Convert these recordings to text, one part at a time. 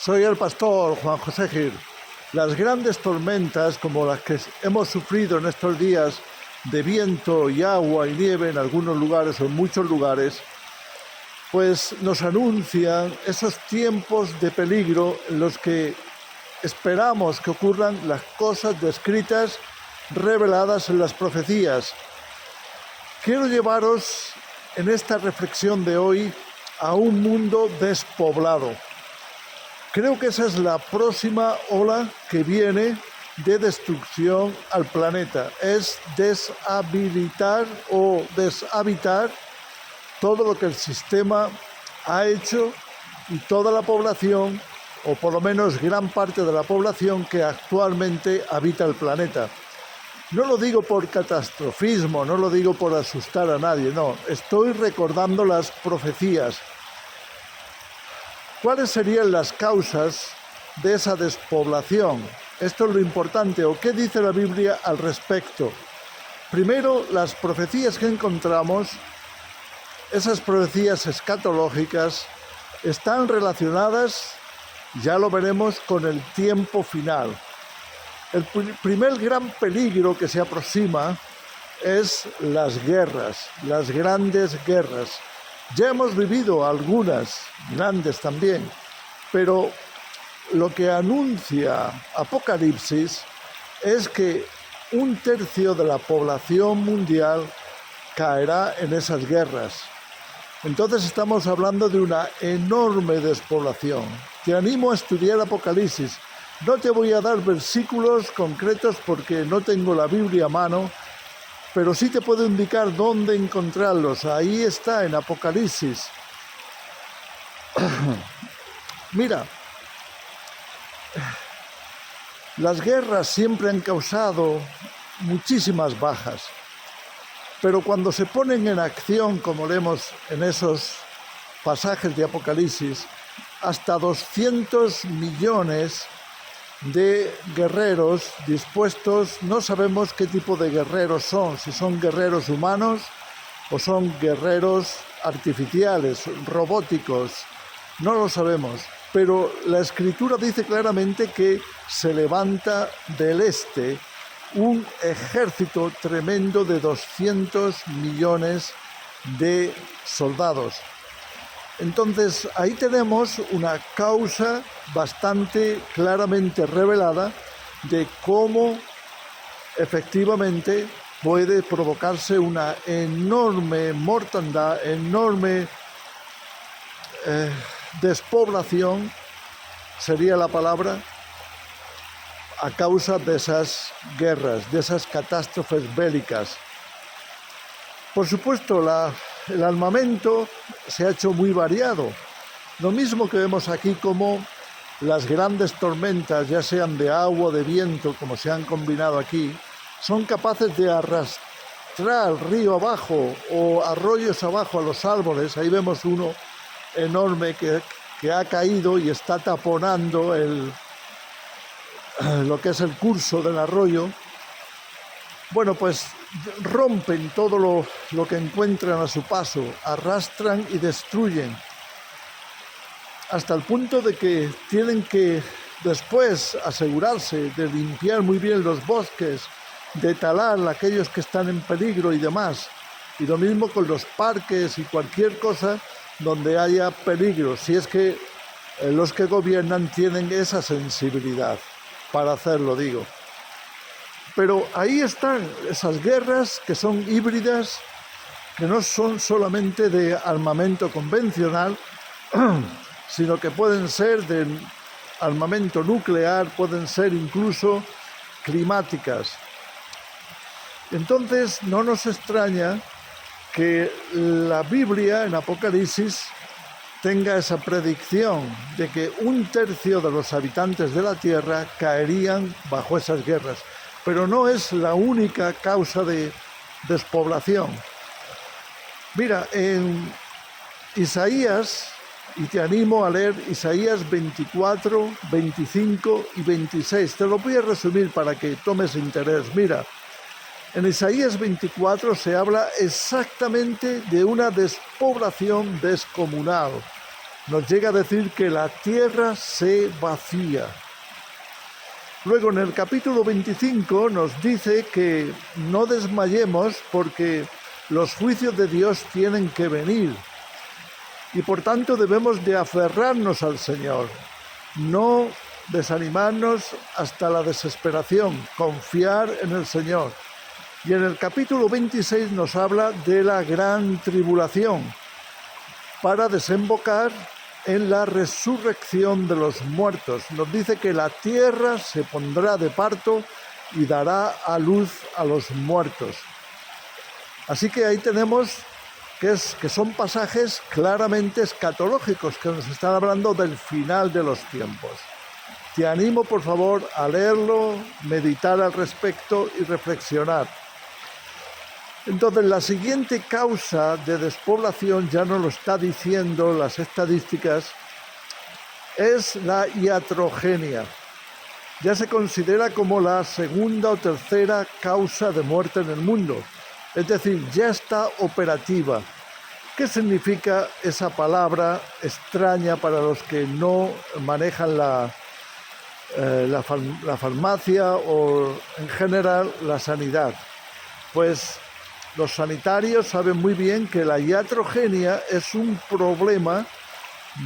Soy el pastor Juan José Gil. Las grandes tormentas como las que hemos sufrido en estos días de viento y agua y nieve en algunos lugares o en muchos lugares, pues nos anuncian esos tiempos de peligro en los que esperamos que ocurran las cosas descritas, reveladas en las profecías. Quiero llevaros en esta reflexión de hoy a un mundo despoblado. Creo que esa es la próxima ola que viene de destrucción al planeta. Es deshabilitar o deshabitar todo lo que el sistema ha hecho y toda la población, o por lo menos gran parte de la población que actualmente habita el planeta. No lo digo por catastrofismo, no lo digo por asustar a nadie, no. Estoy recordando las profecías. ¿Cuáles serían las causas de esa despoblación? Esto es lo importante, o qué dice la Biblia al respecto. Primero, las profecías que encontramos, esas profecías escatológicas, están relacionadas, ya lo veremos, con el tiempo final. El primer gran peligro que se aproxima es las guerras, las grandes guerras. Ya hemos vivido algunas, grandes también, pero lo que anuncia Apocalipsis es que 1/3 de la población mundial caerá en esas guerras. Entonces estamos hablando de una enorme despoblación. Te animo a estudiar Apocalipsis. No te voy a dar versículos concretos porque no tengo la Biblia a mano, pero sí te puedo indicar dónde encontrarlos. Ahí está, en Apocalipsis. Mira, las guerras siempre han causado muchísimas bajas, pero cuando se ponen en acción, como leemos en esos pasajes de Apocalipsis, hasta 200 millones de guerreros dispuestos, no sabemos qué tipo de guerreros son, si son guerreros humanos o son guerreros artificiales, robóticos, no lo sabemos, pero la Escritura dice claramente que se levanta del este un ejército tremendo de 200 millones de soldados. Entonces, ahí tenemos una causa bastante claramente revelada de cómo efectivamente puede provocarse una enorme mortandad, enorme despoblación, sería la palabra, a causa de esas guerras, de esas catástrofes bélicas. Por supuesto, el armamento se ha hecho muy variado. Lo mismo que vemos aquí como las grandes tormentas, ya sean de agua o de viento, como se han combinado aquí, son capaces de arrastrar río abajo o arroyos abajo a los árboles. Ahí vemos uno enorme que ha caído y está taponando lo que es el curso del arroyo. Bueno, pues rompen todo lo que encuentran a su paso, arrastran y destruyen, hasta el punto de que tienen que después asegurarse de limpiar muy bien los bosques, de talar aquellos que están en peligro y demás. Y lo mismo con los parques y cualquier cosa donde haya peligro, si es que los que gobiernan tienen esa sensibilidad para hacerlo, digo. Pero ahí están esas guerras que son híbridas, que no son solamente de armamento convencional, sino que pueden ser de armamento nuclear, pueden ser incluso climáticas. Entonces no nos extraña que la Biblia en Apocalipsis tenga esa predicción de que 1/3 de los habitantes de la tierra caerían bajo esas guerras. Pero no es la única causa de despoblación. Mira, en Isaías, y te animo a leer Isaías 24, 25 y 26. Te lo voy a resumir para que tomes interés. Mira, en Isaías 24 se habla exactamente de una despoblación descomunal. nos llega a decir que la tierra se vacía. Luego en el capítulo 25 nos dice que no desmayemos porque los juicios de Dios tienen que venir y por tanto debemos de aferrarnos al Señor, no desanimarnos hasta la desesperación, confiar en el Señor. Y en el capítulo 26 nos habla de la gran tribulación para desembocar en la resurrección de los muertos. Nos dice que la tierra se pondrá de parto y dará a luz a los muertos. Así que ahí tenemos que son pasajes claramente escatológicos, que nos están hablando del final de los tiempos. Te animo, por favor, a leerlo, meditar al respecto y reflexionar. Entonces, la siguiente causa de despoblación, ya nos lo está diciendo las estadísticas, es la iatrogenia. Ya se considera como la segunda o tercera causa de muerte en el mundo. Es decir, ya está operativa. ¿Qué significa esa palabra extraña para los que no manejan la farmacia o en general la sanidad? Pues los sanitarios saben muy bien que la iatrogenia es un problema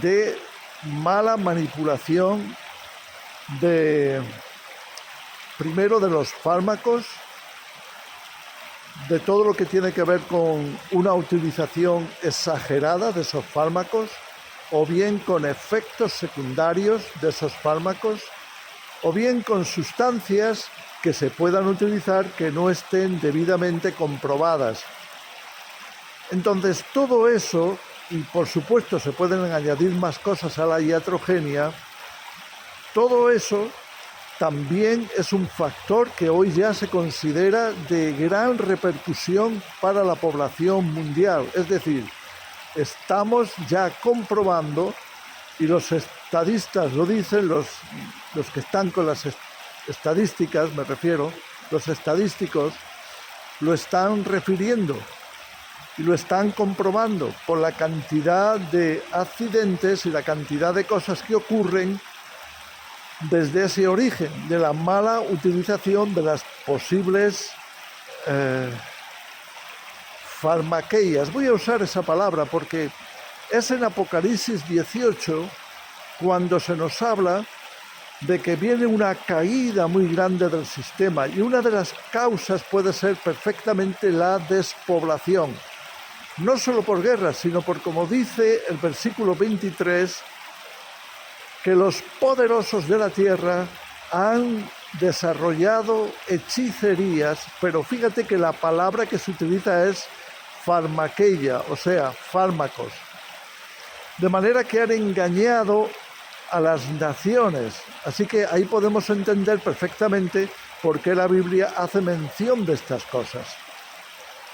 de mala manipulación primero de los fármacos, de todo lo que tiene que ver con una utilización exagerada de esos fármacos, o bien con efectos secundarios de esos fármacos, o bien con sustancias que se puedan utilizar que no estén debidamente comprobadas. Entonces, todo eso, y por supuesto se pueden añadir más cosas a la iatrogenia, todo eso también es un factor que hoy ya se considera de gran repercusión para la población mundial. Es decir, estamos ya comprobando, y los estadistas lo dicen, los que están con las estadísticas, me refiero, los estadísticos lo están refiriendo y lo están comprobando por la cantidad de accidentes y la cantidad de cosas que ocurren desde ese origen, de la mala utilización de las posibles farmaqueas. Voy a usar esa palabra porque es en Apocalipsis 18 cuando se nos habla de que viene una caída muy grande del sistema y una de las causas puede ser perfectamente la despoblación. No solo por guerras, sino por, como dice el versículo 23, que los poderosos de la tierra han desarrollado hechicerías, pero fíjate que la palabra que se utiliza es farmaqueia, o sea, fármacos. De manera que han engañado a las naciones. Así que ahí podemos entender perfectamente por qué la Biblia hace mención de estas cosas.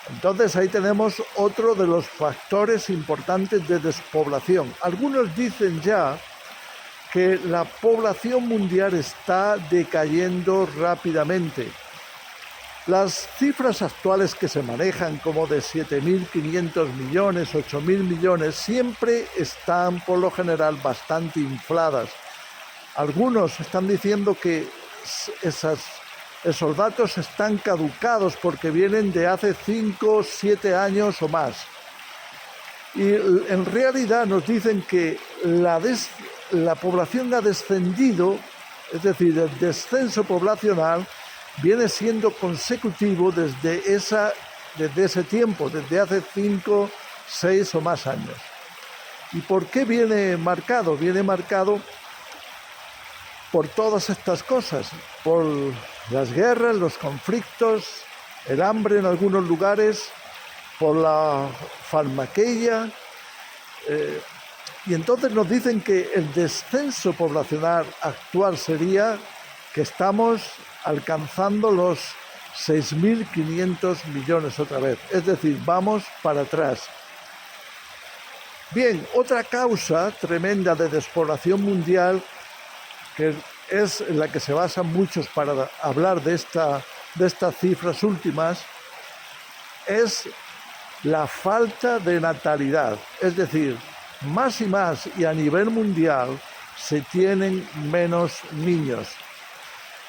Entonces ahí tenemos otro de los factores importantes de despoblación. Algunos dicen ya que la población mundial está decayendo rápidamente. Las cifras actuales que se manejan como de 7.500 millones, 8.000 millones, siempre están por lo general bastante infladas. Algunos están diciendo que esos datos están caducados porque vienen de hace 5 o 7 años o más. Y en realidad nos dicen que la población ha descendido, es decir, el descenso poblacional viene siendo consecutivo desde ese tiempo, desde hace 5, 6 o más años. ¿Y por qué viene marcado? Viene marcado por todas estas cosas, por las guerras, los conflictos, el hambre en algunos lugares, por la farmaqueia, y entonces nos dicen que el descenso poblacional actual sería que estamos alcanzando los 6.500 millones otra vez, es decir, vamos para atrás. Bien, otra causa tremenda de despoblación mundial, que es en la que se basan muchos para hablar de estas cifras últimas, es la falta de natalidad, es decir, más y más y a nivel mundial se tienen menos niños.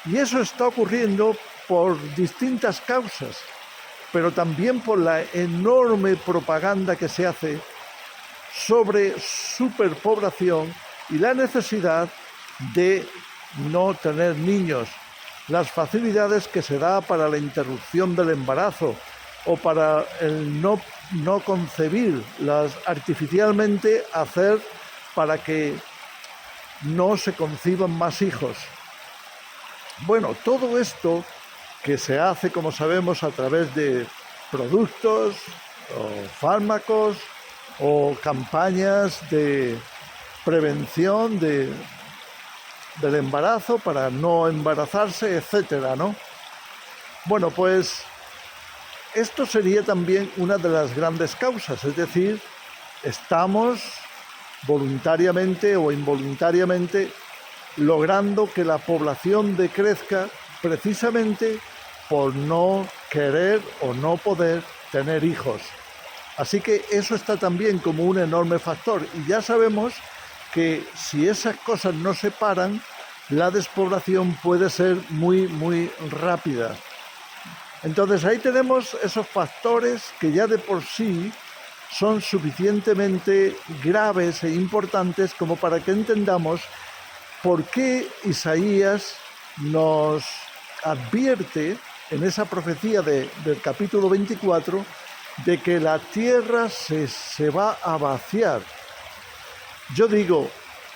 Y eso está ocurriendo por distintas causas, pero también por la enorme propaganda que se hace sobre superpoblación y la necesidad de no tener niños, las facilidades que se da para la interrupción del embarazo o para el no concebir, las artificialmente hacer para que no se conciban más hijos. Bueno, todo esto que se hace, como sabemos, a través de productos o fármacos o campañas de prevención del embarazo para no embarazarse, etcétera, ¿no? Bueno, pues esto sería también una de las grandes causas, es decir, estamos voluntariamente o involuntariamente logrando que la población decrezca precisamente por no querer o no poder tener hijos. Así que eso está también como un enorme factor. Y ya sabemos que si esas cosas no se paran, la despoblación puede ser muy, muy rápida. Entonces ahí tenemos esos factores que ya de por sí son suficientemente graves e importantes como para que entendamos por qué Isaías nos advierte en esa profecía del capítulo 24 de que la tierra se va a vaciar. Yo digo,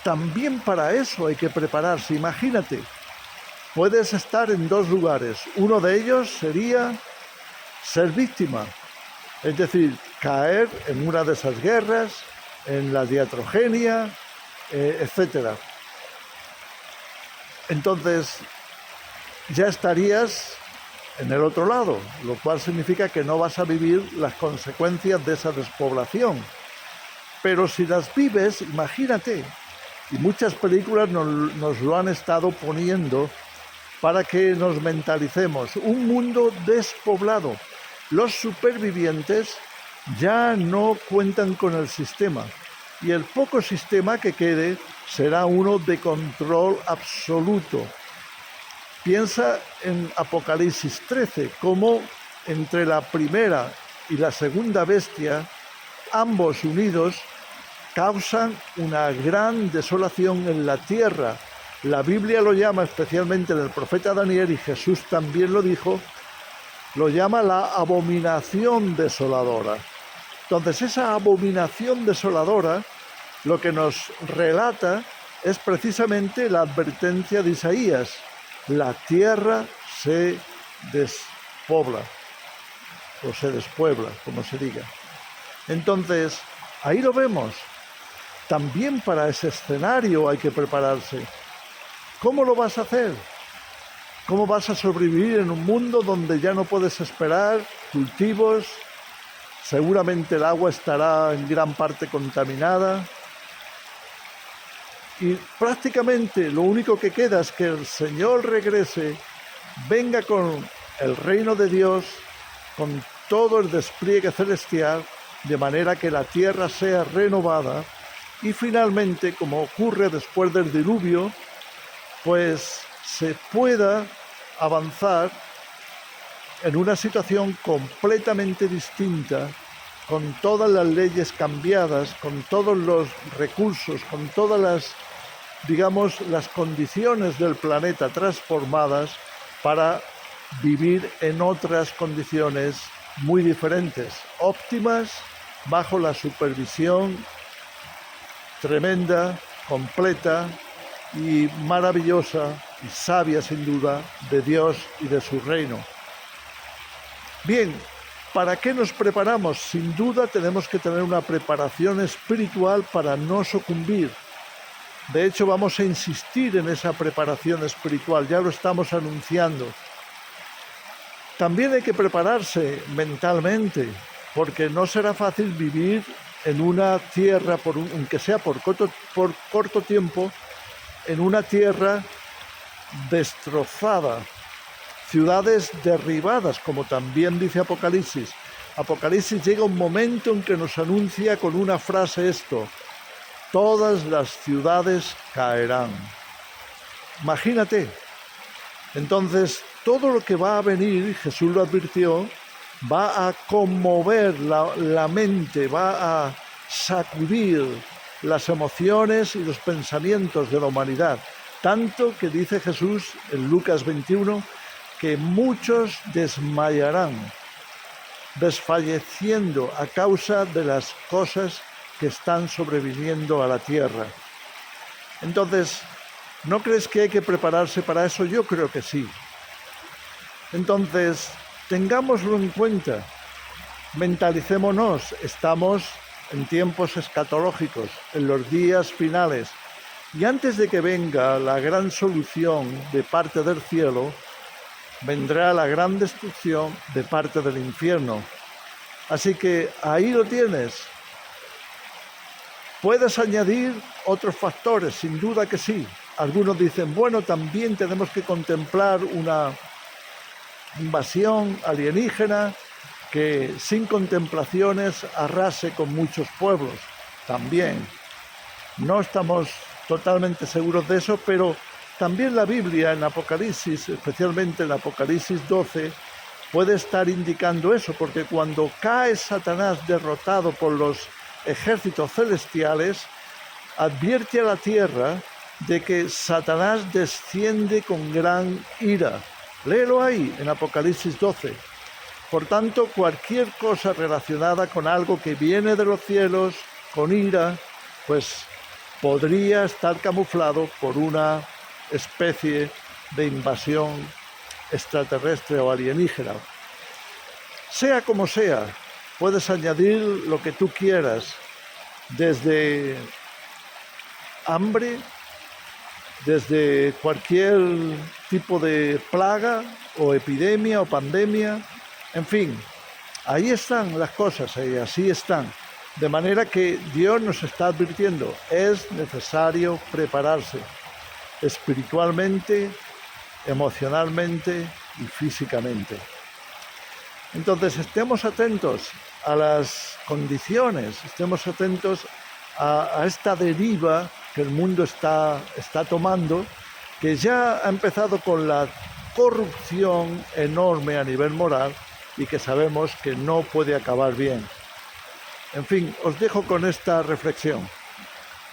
también para eso hay que prepararse. Imagínate, puedes estar en dos lugares. Uno de ellos sería ser víctima, es decir, caer en una de esas guerras, en la diatrogenia, etcétera. Entonces, ya estarías en el otro lado, lo cual significa que no vas a vivir las consecuencias de esa despoblación. Pero si las vives, imagínate, y muchas películas nos lo han estado poniendo para que nos mentalicemos, un mundo despoblado. Los supervivientes ya no cuentan con el sistema y el poco sistema que quede será uno de control absoluto. Piensa en Apocalipsis 13, cómo entre la primera y la segunda bestia, ambos unidos, causan una gran desolación en la tierra. La Biblia lo llama, especialmente en el profeta Daniel, y Jesús también lo dijo, lo llama la abominación desoladora. Entonces, esa abominación desoladora, lo que nos relata es precisamente la advertencia de Isaías. La tierra se despobla, o se despuebla, como se diga. Entonces, ahí lo vemos. También para ese escenario hay que prepararse. ¿Cómo lo vas a hacer? ¿Cómo vas a sobrevivir en un mundo donde ya no puedes esperar cultivos? Seguramente el agua estará en gran parte contaminada. Y prácticamente lo único que queda es que el Señor regrese, venga con el reino de Dios, con todo el despliegue celestial, de manera que la tierra sea renovada y finalmente, como ocurre después del diluvio, pues se pueda avanzar en una situación completamente distinta, con todas las leyes cambiadas, con todos los recursos, con todas las, digamos, las condiciones del planeta transformadas para vivir en otras condiciones muy diferentes, óptimas, bajo la supervisión tremenda, completa y maravillosa y sabia sin duda de Dios y de su reino. Bien, ¿para qué nos preparamos? Sin duda tenemos que tener una preparación espiritual para no sucumbir. De hecho, vamos a insistir en esa preparación espiritual, ya lo estamos anunciando. También hay que prepararse mentalmente, porque no será fácil vivir en una tierra, aunque sea por corto tiempo, en una tierra destrozada, ciudades derribadas, como también dice Apocalipsis. Apocalipsis llega un momento en que nos anuncia con una frase esto: todas las ciudades caerán. Imagínate. Entonces, todo lo que va a venir, Jesús lo advirtió, va a conmover la mente, va a sacudir las emociones y los pensamientos de la humanidad. Tanto que dice Jesús en Lucas 21 que muchos desmayarán, desfalleciendo a causa de las cosas que están sobreviniendo a la tierra. Entonces, ¿no crees que hay que prepararse para eso? Yo creo que sí. Entonces, tengámoslo en cuenta, mentalicémonos, estamos en tiempos escatológicos, en los días finales, y antes de que venga la gran solución de parte del cielo, vendrá la gran destrucción de parte del infierno. Así que ahí lo tienes. Puedes añadir otros factores, sin duda que sí. Algunos dicen, bueno, también tenemos que contemplar una invasión alienígena que sin contemplaciones arrase con muchos pueblos. También. No estamos totalmente seguros de eso, pero también la Biblia en Apocalipsis, especialmente en Apocalipsis 12, puede estar indicando eso, porque cuando cae Satanás derrotado por los ejércitos celestiales, advierte a la tierra de que Satanás desciende con gran ira. Léelo ahí en Apocalipsis 12. Por tanto, cualquier cosa relacionada con algo que viene de los cielos, con ira, pues podría estar camuflado por una especie de invasión extraterrestre o alienígena. Sea como sea, puedes añadir lo que tú quieras, desde hambre, desde cualquier tipo de plaga o epidemia o pandemia, en fin, ahí están las cosas y así están. De manera que Dios nos está advirtiendo, es necesario prepararse espiritualmente, emocionalmente y físicamente. Entonces estemos atentos a las condiciones, estemos atentos a esta deriva que el mundo está tomando, que ya ha empezado con la corrupción enorme a nivel moral y que sabemos que no puede acabar bien. En fin, os dejo con esta reflexión.